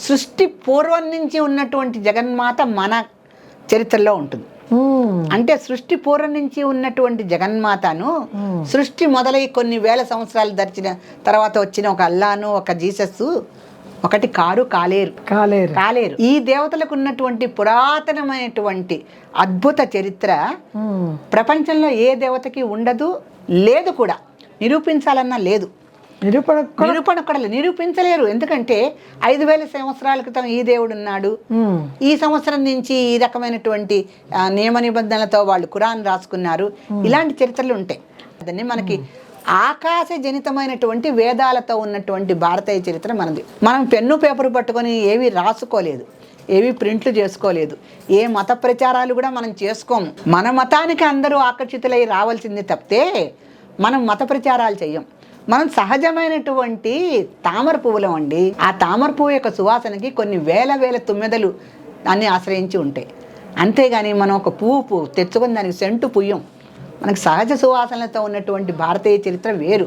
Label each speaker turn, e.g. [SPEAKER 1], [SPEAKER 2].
[SPEAKER 1] సృష్టి పూర్వం నుంచి ఉన్నటువంటి జగన్మాత మన చరిత్రలో ఉంటుంది. అంటే సృష్టి పూర్వం నుంచి ఉన్నటువంటి జగన్మాతను సృష్టి మొదలై కొన్ని వేల సంవత్సరాలు దర్చిన తర్వాత వచ్చిన ఒక అల్లాను, ఒక జీసస్ ఒకటి కాలేరు. ఈ దేవతలకు ఉన్నటువంటి పురాతనమైనటువంటి అద్భుత చరిత్ర ప్రపంచంలో ఏ దేవతకి ఉండదు, లేదు కూడా. నిరూపించాలన్నా లేదు, నిరూపణ కూడా నిరూపించలేరు. ఎందుకంటే 5000 సంవత్సరాల క్రితం ఈ దేవుడు ఉన్నాడు, ఈ సంవత్సరం నుంచి ఈ రకమైనటువంటి నియమ నిబంధనలతో వాళ్ళు ఖురాన్ రాసుకున్నారు, ఇలాంటి చరిత్రలు ఉంటాయి. అదన్నీ మనకి ఆకాశ జనితమైనటువంటి వేదాలతో ఉన్నటువంటి భారతీయ చరిత్ర మనది. మనం పెన్ను పేపర్ పట్టుకొని ఏవి రాసుకోలేదు, ఏవి ప్రింట్లు చేసుకోలేదు, ఏ మత ప్రచారాలు కూడా మనం చేసుకోము. మన మతానికి అందరూ ఆకర్షితులై రావాల్సింది తప్పితే మనం మత ప్రచారాలు చెయ్యం. మనం సహజమైనటువంటి తామర పువ్వులం అండి. ఆ తామర పువ్వు యొక్క సువాసనకి కొన్ని వేల తుమ్మెదలు అన్నీ ఆశ్రయించి ఉంటాయి. అంతేగాని మనం ఒక పువ్వు తెచ్చుకొని దానికి సెంటు పుయ్యం. మనకు సహజ సువాసనలతో ఉన్నటువంటి భారతీయ చరిత్ర వేరు.